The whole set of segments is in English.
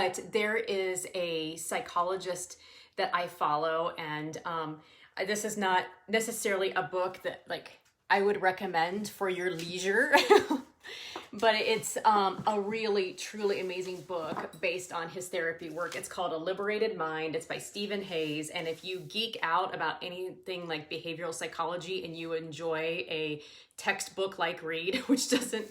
But there is a psychologist that I follow, and this is not necessarily a book that like I would recommend for your leisure. But it's a really, truly amazing book based on his therapy work. It's called A Liberated Mind. It's by Stephen Hayes. And if you geek out about anything like behavioral psychology and you enjoy a textbook-like read, which doesn't,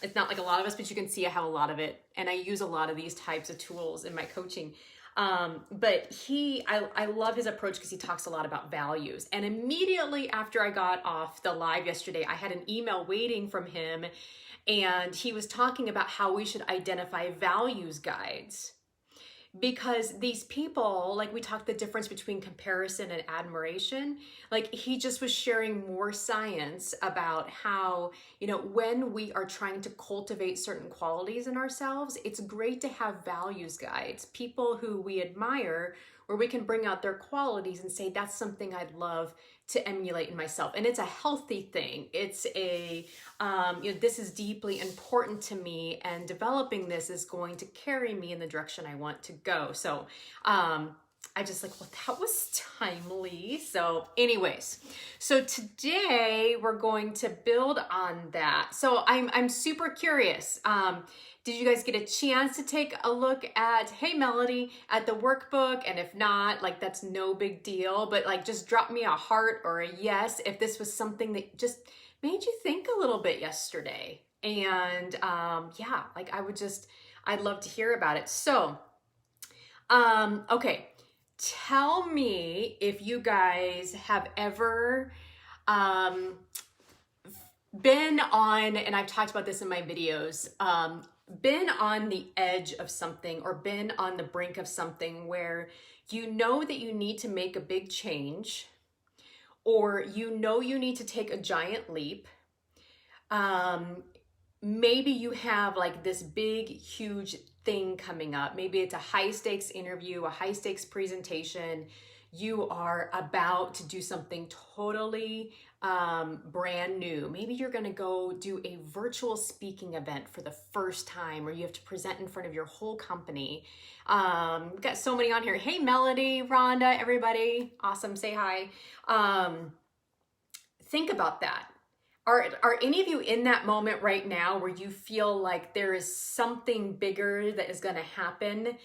it's not like a lot of us, but you can see I have a lot of it. And I use a lot of these types of tools in my coaching. But I love his approach because he talks a lot about values. And immediately after I got off the live yesterday, I had an email waiting from him, and he was talking about how we should identify values guides. Because these people, like we talked the difference between comparison and admiration, like he just was sharing more science about how, you know, when we are trying to cultivate certain qualities in ourselves, it's great to have values guides, people who we admire, where we can bring out their qualities and say, that's something I'd love to emulate in myself. And it's a healthy thing. It's a, you know, this is deeply important to me, and developing this is going to carry me in the direction I want to go. So I just like, well, that was timely. So anyways, so today we're going to build on that. So I'm super curious. Did you guys get a chance to take a look at, hey Melody, at the workbook? And if not, like that's no big deal, but like just drop me a heart or a yes if this was something that just made you think a little bit yesterday. And yeah, like I'd love to hear about it. So, okay, tell me if you guys have ever been on, and I've talked about this in my videos, been on the edge of something or been on the brink of something where you know that you need to make a big change, or you know you need to take a giant leap. Maybe you have like this big, huge thing coming up. Maybe it's a high stakes interview, a high stakes presentation. You are about to do something totally brand new. Maybe you're going to go do a virtual speaking event for the first time, or you have to present in front of your whole company. We've got so many on here. Hey, Melody, Rhonda, everybody. Awesome. Say hi. Think about that. Are any of you in that moment right now where you feel like there is something bigger that is going to happen,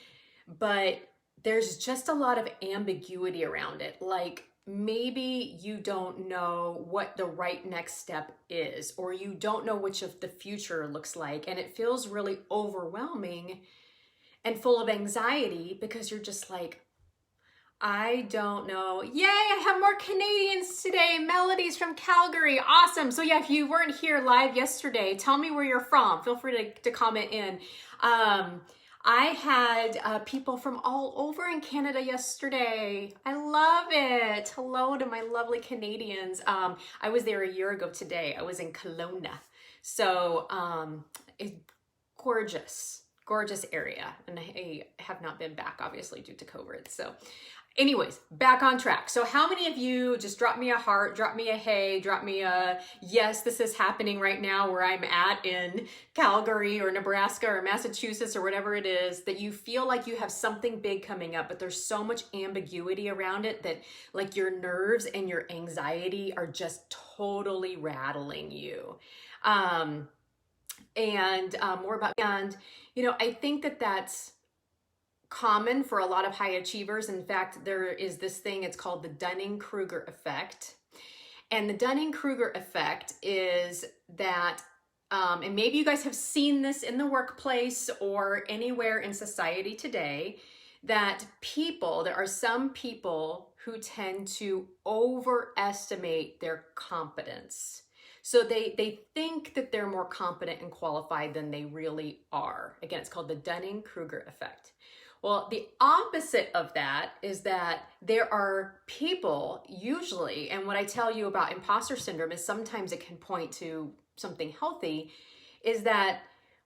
but there's just a lot of ambiguity around it? Like maybe you don't know what the right next step is, or you don't know which of the future looks like, and it feels really overwhelming and full of anxiety because you're just like, I don't know. Yay, I have more Canadians today. Melody's from Calgary. Awesome. So yeah, if you weren't here live yesterday, tell me where you're from. Feel free to comment in. I had people from all over in Canada yesterday. I love it. Hello to my lovely Canadians. I was there a year ago today. I was in Kelowna. So it's gorgeous area. And I have not been back, obviously, due to COVID. So anyways, back on track. So how many of you, just drop me a heart, drop me a hey, drop me a yes, this is happening right now where I'm at in Calgary or Nebraska or Massachusetts or whatever it is, that you feel like you have something big coming up, but there's so much ambiguity around it that like your nerves and your anxiety are just totally rattling you. More about, and you know, I think that that's common for a lot of high achievers. In fact, there is this thing, it's called the Dunning-Kruger effect. And the Dunning-Kruger effect is that, and maybe you guys have seen this in the workplace or anywhere in society today, that there are some people who tend to overestimate their competence. So they think that they're more competent and qualified than they really are. Again, it's called the Dunning-Kruger effect. Well, the opposite of that is that there are people usually, and what I tell you about imposter syndrome is sometimes it can point to something healthy, is that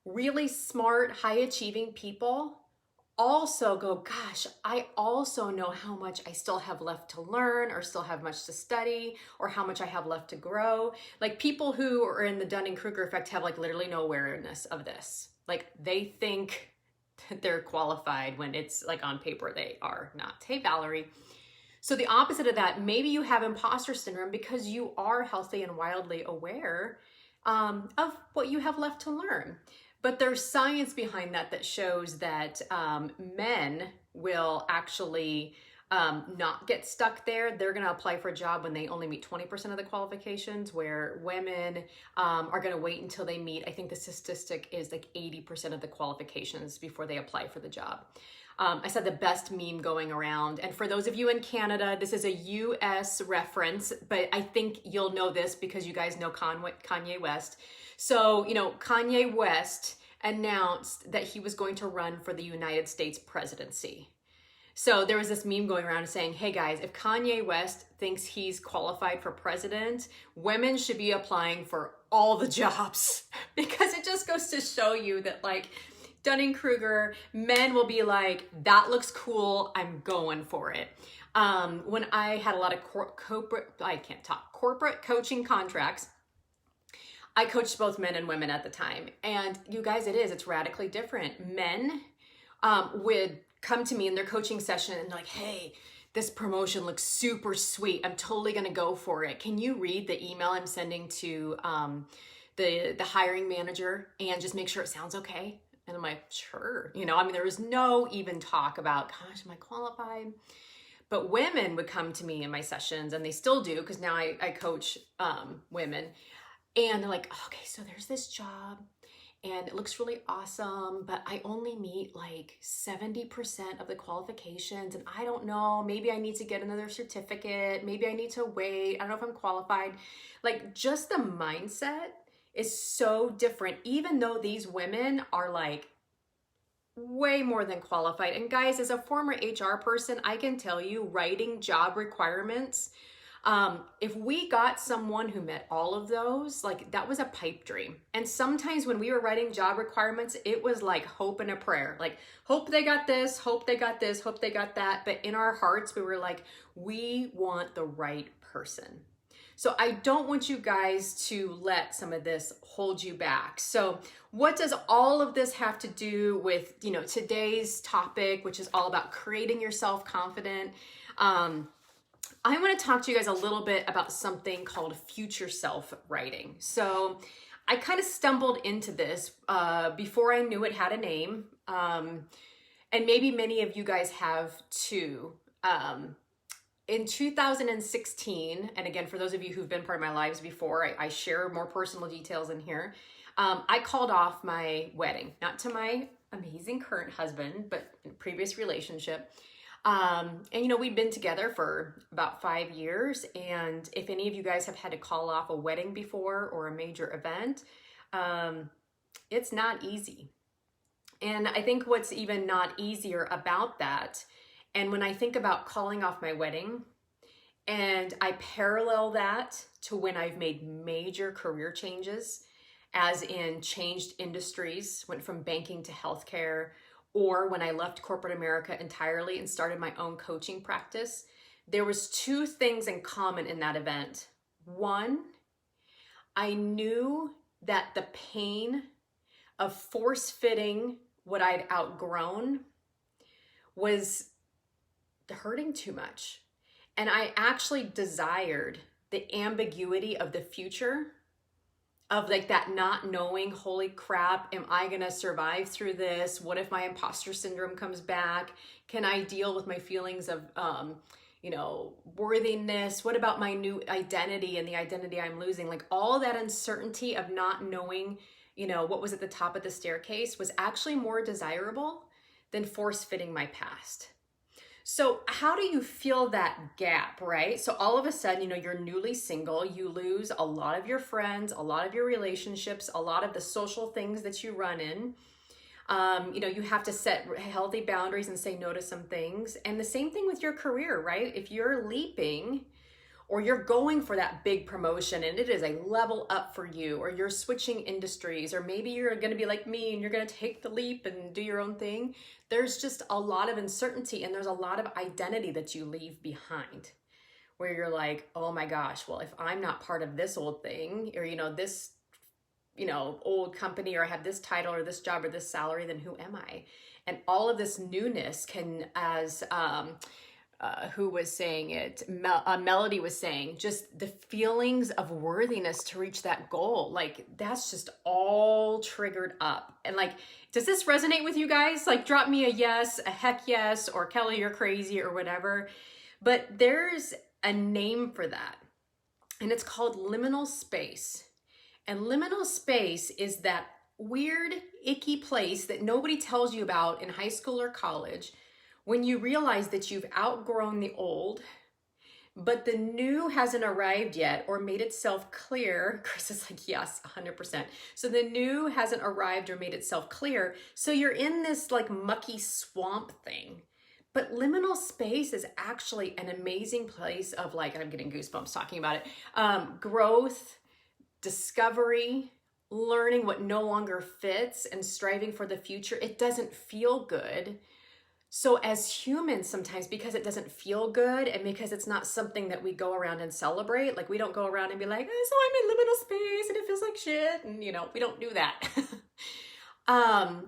really smart, high achieving people also go, gosh, I also know how much I still have left to learn or still have much to study or how much I have left to grow. Like people who are in the Dunning-Kruger effect have like literally no awareness of this. Like they think they're qualified when it's like on paper they are not. Hey, Valerie. So the opposite of that, maybe you have imposter syndrome because you are healthy and wildly aware of what you have left to learn. But there's science behind that that shows that men will actually not get stuck there. They're going to apply for a job when they only meet 20% of the qualifications, where women are going to wait until they meet, I think the statistic is like 80% of the qualifications before they apply for the job. I said the best meme going around. And for those of you in Canada, this is a US reference, but I think you'll know this because you guys know Kanye West. So, you know, Kanye West announced that he was going to run for the United States presidency. So there was this meme going around saying, hey guys, if Kanye West thinks he's qualified for president, women should be applying for all the jobs, because it just goes to show you that, like, Dunning-Kruger, men will be like, that looks cool, I'm going for it. When I had a lot of corporate coaching contracts, I coached both men and women at the time. And you guys, it's radically different. Men would come to me in their coaching session and they're like, hey, this promotion looks super sweet. I'm totally going to go for it. Can you read the email I'm sending to the hiring manager and just make sure it sounds okay? And I'm like, sure. You know, I mean, there was no even talk about, gosh, am I qualified? But women would come to me in my sessions, and they still do, because now I coach women. And they're like, okay, so there's this job and it looks really awesome, but I only meet like 70% of the qualifications. And I don't know, maybe I need to get another certificate. Maybe I need to wait. I don't know if I'm qualified. Like, just the mindset is so different, even though these women are like way more than qualified. And guys, as a former HR person, I can tell you, writing job requirements, if we got someone who met all of those, like, that was a pipe dream. And sometimes when we were writing job requirements, it was like hope and a prayer, like, hope they got this, hope they got this, hope they got that. But in our hearts, we were like, we want the right person. So I don't want you guys to let some of this hold you back. So what does all of this have to do with, you know, today's topic, which is all about creating your self-confident? I want to talk to you guys a little bit about something called future self writing. So I kind of stumbled into this before I knew it had a name. And maybe many of you guys have too. In 2016, and again, for those of you who've been part of my lives before, I share more personal details in here. I called off my wedding, not to my amazing current husband, but in a previous relationship. And you know, we'd been together for about 5 years. And if any of you guys have had to call off a wedding before or a major event, it's not easy. And I think what's even not easier about that, and when I think about calling off my wedding, and I parallel that to when I've made major career changes, as in changed industries, went from banking to healthcare, or when I left corporate America entirely and started my own coaching practice, there was 2 things in common in that event. One, I knew that the pain of force-fitting what I'd outgrown was hurting too much. And I actually desired the ambiguity of the future, of like that not knowing, holy crap, am I gonna survive through this? What if my imposter syndrome comes back? Can I deal with my feelings of, you know, worthiness? What about my new identity and the identity I'm losing? Like, all that uncertainty of not knowing, you know, what was at the top of the staircase was actually more desirable than force-fitting my past. So how do you fill that gap, right? So all of a sudden, you know, you're newly single, you lose a lot of your friends, a lot of your relationships, a lot of the social things that you run in. You know, you have to set healthy boundaries and say no to some things. And the same thing with your career, right? If you're leaping, or you're going for that big promotion and it is a level up for you, or you're switching industries, or maybe you're going to be like me and you're going to take the leap and do your own thing, there's just a lot of uncertainty, and there's a lot of identity that you leave behind, where you're like, oh my gosh, well, if I'm not part of this old thing, or, you know, this, you know, old company, or I have this title or this job or this salary, then who am I? And all of this newness can, as who was saying it? Melody was saying, just the feelings of worthiness to reach that goal. Like, that's just all triggered up. And like, does this resonate with you guys? Like, drop me a yes, a heck yes, or Kelly, you're crazy, or whatever. But there's a name for that, and it's called liminal space. And liminal space is that weird, icky place that nobody tells you about in high school or college, when you realize that you've outgrown the old, but the new hasn't arrived yet or made itself clear. Chris is like, yes, 100%. So the new hasn't arrived or made itself clear. So you're in this like mucky swamp thing. But liminal space is actually an amazing place of, like, I'm getting goosebumps talking about it, growth, discovery, learning what no longer fits, and striving for the future. It doesn't feel good. So as humans, sometimes, because it doesn't feel good and because it's not something that we go around and celebrate, like we don't go around and be like, oh, so I'm in liminal space and it feels like shit. And, you know, we don't do that.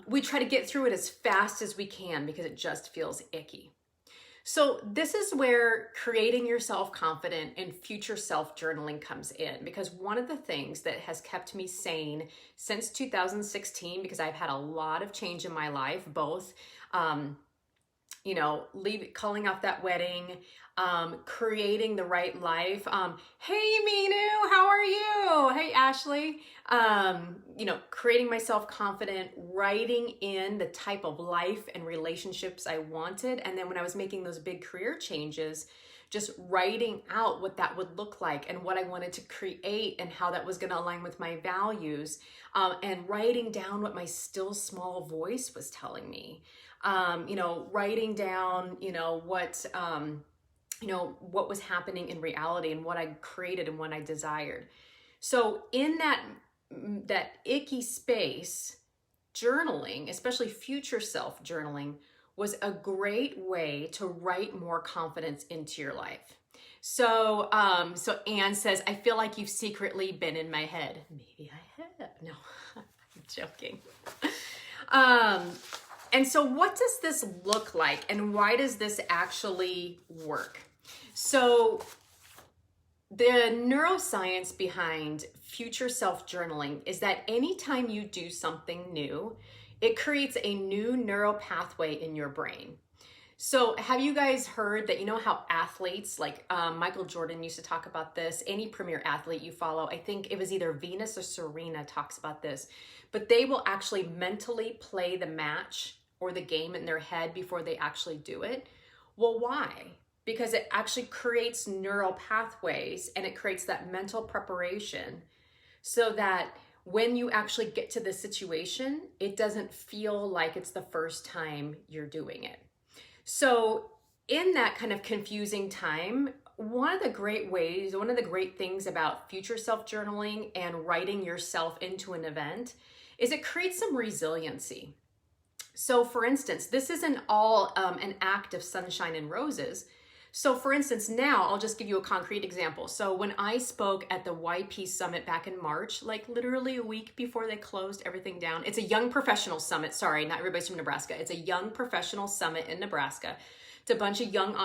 We try to get through it as fast as we can because it just feels icky. So this is where creating your self-confident and future self-journaling comes in, because one of the things that has kept me sane since 2016, because I've had a lot of change in my life, both you know, calling off that wedding, creating the right life. Hey, Minu, how are you? Hey, Ashley. You know, creating my self-confident, writing in the type of life and relationships I wanted. And then when I was making those big career changes, just writing out what that would look like and what I wanted to create and how that was going to align with my values, and writing down what my still small voice was telling me. You know, writing down, you know, what was happening in reality and what I created and what I desired. So in that icky space, journaling, especially future self journaling, was a great way to write more confidence into your life. So, so Anne says, I feel like you've secretly been in my head. Maybe I have. No, I'm joking. And so what does this look like, and why does this actually work? So the neuroscience behind future self-journaling is that anytime you do something new, it creates a new neural pathway in your brain. So have you guys heard that, you know how athletes, like Michael Jordan used to talk about this, any premier athlete you follow, I think it was either Venus or Serena talks about this, but they will actually mentally play the match or the game in their head before they actually do it. Well, why? Because it actually creates neural pathways and it creates that mental preparation so that when you actually get to the situation, it doesn't feel like it's the first time you're doing it. So in that kind of confusing time, one of the great things about future self-journaling and writing yourself into an event is it creates some resiliency. So for instance, this isn't all an act of sunshine and roses. So for instance, now I'll just give you a concrete example. So when I spoke at the YP Summit back in March, like literally a week before they closed everything down, it's a young professional summit. Sorry, not everybody's from Nebraska. It's a young professional summit in Nebraska. It's a bunch of young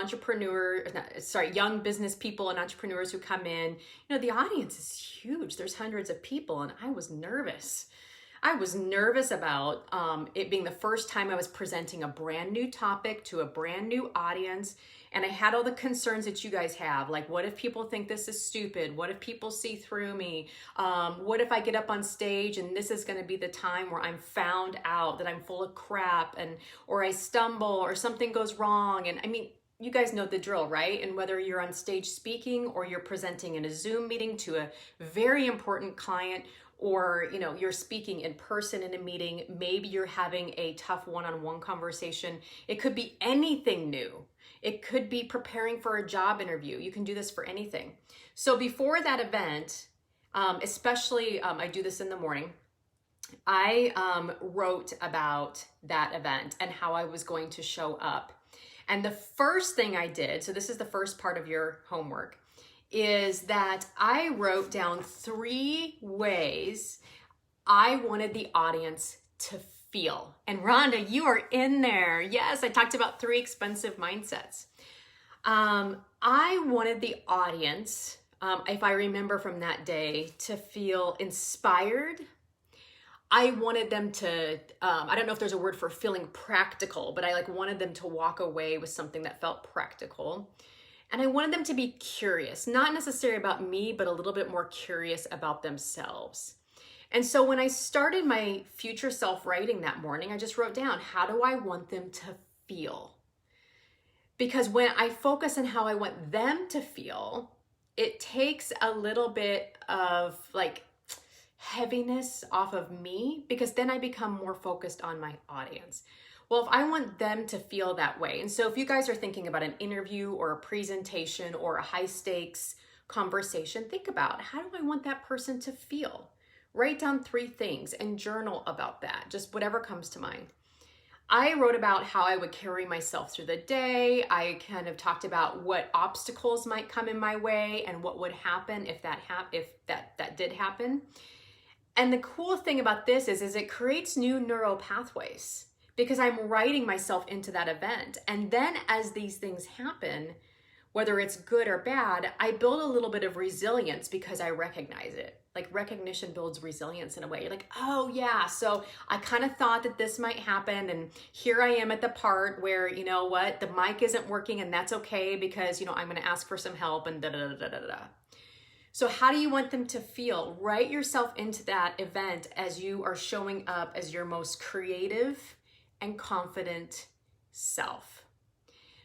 young business people and entrepreneurs who come in. You know, the audience is huge. There's hundreds of people, and I was nervous. I was nervous about it being the first time I was presenting a brand new topic to a brand new audience. And I had all the concerns that you guys have. Like, what if people think this is stupid? What if people see through me? What if I get up on stage and this is going to be the time where I'm found out that I'm full of crap, or I stumble or something goes wrong? And I mean, you guys know the drill, right? And whether you're on stage speaking or you're presenting in a Zoom meeting to a very important client, or, you know, you're speaking in person in a meeting, maybe you're having a tough one-on-one conversation. It could be anything new. It could be preparing for a job interview. You can do this for anything. So before that event, especially I do this in the morning, I wrote about that event and how I was going to show up. And the first thing I did, so this is the first part of your homework, is that I wrote down 3 ways I wanted the audience to feel. And Rhonda, you are in there. Yes, I talked about 3 expensive mindsets. I wanted the audience, if I remember from that day, to feel inspired. I wanted them to, I don't know if there's a word for feeling practical, but I wanted them to walk away with something that felt practical. And I wanted them to be curious, not necessarily about me, but a little bit more curious about themselves. And so when I started my future self writing that morning, I just wrote down, how do I want them to feel? Because when I focus on how I want them to feel, it takes a little bit of heaviness off of me, because then I become more focused on my audience. Well, if I want them to feel that way, and so if you guys are thinking about an interview or a presentation or a high stakes conversation, think about, how do I want that person to feel? Write down 3 things and journal about that, just whatever comes to mind. I wrote about how I would carry myself through the day. I kind of talked about what obstacles might come in my way and what would happen if that did happen. And the cool thing about this is it creates new neural pathways, because I'm writing myself into that event. And then as these things happen, whether it's good or bad, I build a little bit of resilience because I recognize it. Recognition builds resilience in a way. You're like, oh yeah, so I kind of thought that this might happen, and here I am at the part where, you know what, the mic isn't working, and that's okay, because, I'm going to ask for some help, and da-da-da-da-da-da. So how do you want them to feel? Write yourself into that event as you are showing up as your most creative and confident self.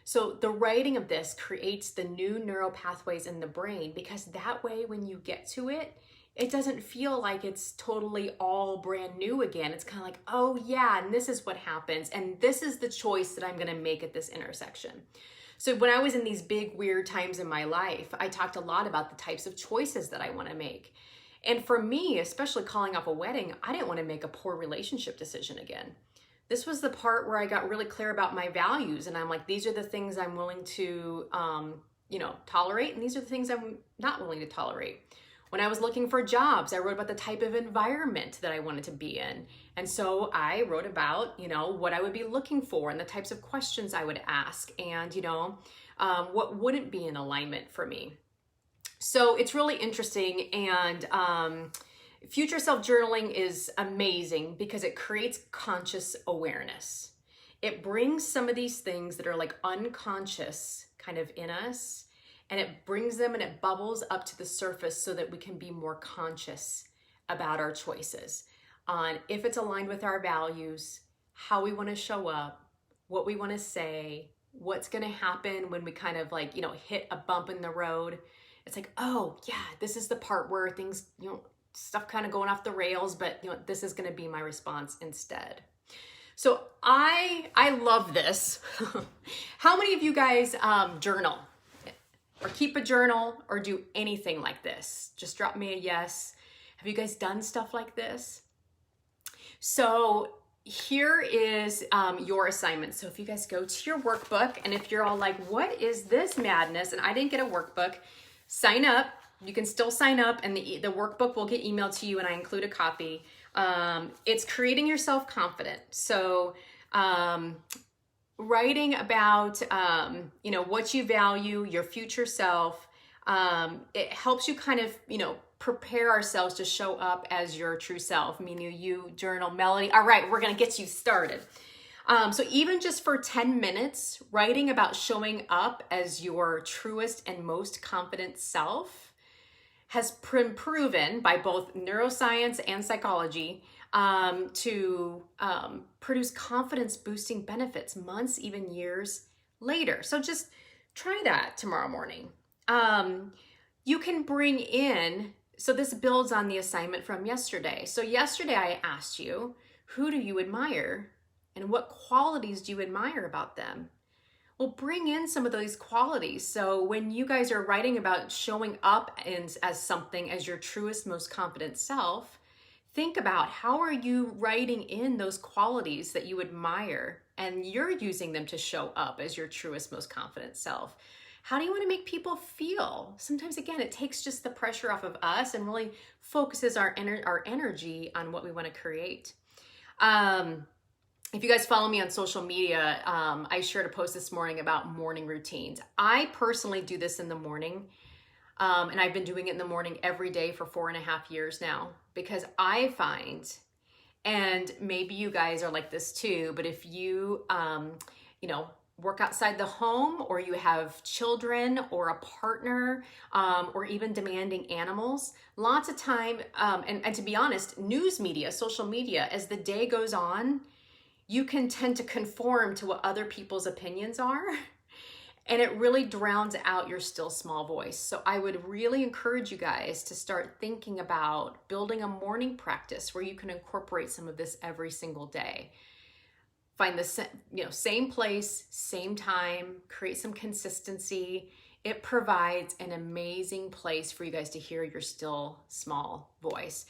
So the writing of this creates the new neural pathways in the brain, because that way when you get to it, it doesn't feel like it's totally all brand new again. It's kind of like, oh yeah, and this is what happens, and this is the choice that I'm going to make at this intersection. So when I was in these big weird times in my life, I talked a lot about the types of choices that I want to make. And for me, especially calling off a wedding, I didn't want to make a poor relationship decision again. This was the part where I got really clear about my values, and I'm like, these are the things I'm willing to tolerate, and these are the things I'm not willing to tolerate. When I was looking for jobs, I wrote about the type of environment that I wanted to be in. And so I wrote about, what I would be looking for and the types of questions I would ask, and, what wouldn't be in alignment for me. So it's really interesting. And future self journaling is amazing because it creates conscious awareness. It brings some of these things that are unconscious kind of in us, and it brings them and it bubbles up to the surface so that we can be more conscious about our choices on if it's aligned with our values, how we want to show up, what we want to say, what's going to happen when we kind of hit a bump in the road. It's like, oh yeah, this is the part where things, stuff kind of going off the rails, but this is going to be my response instead. So I love this. How many of you guys journal? Or keep a journal, or do anything like this? Just drop me a yes. Have you guys done stuff like this? So here is your assignment. So if you guys go to your workbook, and if you're all like, what is this madness? And I didn't get a workbook, sign up. You can still sign up, and the workbook will get emailed to you, and I include a copy. It's creating your self-confident. So writing about, what you value, your future self. It helps you kind of, prepare ourselves to show up as your true self, meaning you journal. Melody. All right, we're going to get you started. So even just for 10 minutes, writing about showing up as your truest and most confident self has been proven by both neuroscience and psychology to produce confidence boosting benefits months, even years later. So just try that tomorrow morning. You can bring in, so this builds on the assignment from yesterday. So yesterday I asked you, who do you admire and what qualities do you admire about them? Well, bring in some of those qualities. So when you guys are writing about showing up as something, as your truest, most confident self, think about how are you writing in those qualities that you admire, and you're using them to show up as your truest, most confident self. How do you want to make people feel? Sometimes, again, it takes just the pressure off of us and really focuses our energy on what we want to create. if you guys follow me on social media, I shared a post this morning about morning routines. I personally do this in the morning, and I've been doing it in the morning every day for 4.5 years now, because I find, and maybe you guys are like this too, but if you, work outside the home, or you have children or a partner, or even demanding animals, lots of time, and to be honest, news media, social media, as the day goes on, you can tend to conform to what other people's opinions are, and it really drowns out your still small voice. So I would really encourage you guys to start thinking about building a morning practice where you can incorporate some of this every single day. Find the same place, same time, create some consistency. It provides an amazing place for you guys to hear your still small voice.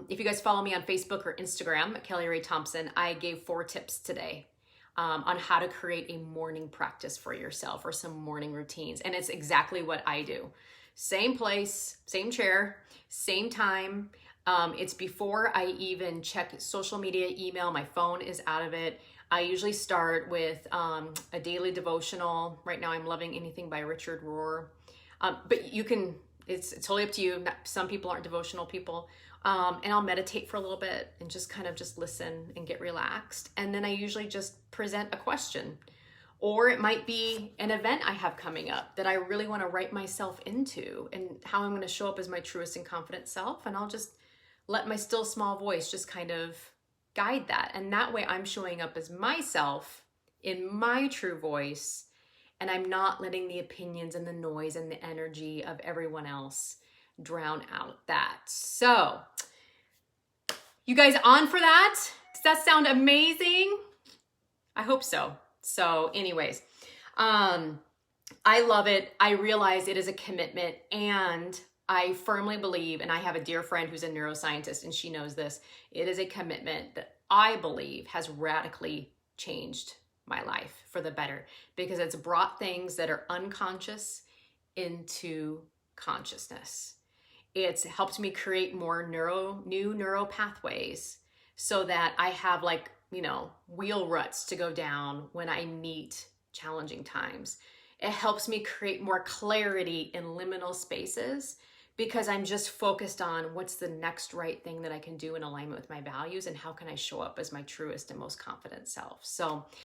If you guys follow me on Facebook or Instagram at Kelly Ray Thompson, I gave 4 tips today on how to create a morning practice for yourself, or some morning routines. And it's exactly what I do. Same place, same chair, same time. It's before I even check social media, email, my phone is out of it. I usually start with a daily devotional. Right now I'm loving Anything by Richard Rohr. But you can, it's totally up to you. Some people aren't devotional people. And I'll meditate for a little bit and just kind of just listen and get relaxed. And then I usually just present a question. Or it might be an event I have coming up that I really want to write myself into, and how I'm going to show up as my truest and confident self. And I'll just let my still small voice just kind of guide that. And that way I'm showing up as myself in my true voice, and I'm not letting the opinions and the noise and the energy of everyone else drown out that. So, you guys on for that? Does that sound amazing? I hope so. So anyways, I love it. I realize it is a commitment, and I firmly believe, and I have a dear friend who's a neuroscientist, and she knows this, it is a commitment that I believe has radically changed my life for the better, because it's brought things that are unconscious into consciousness. It's helped me create more new neural pathways, so that I have wheel ruts to go down when I meet challenging times. It helps me create more clarity in liminal spaces, because I'm just focused on what's the next right thing that I can do in alignment with my values, and how can I show up as my truest and most confident self. So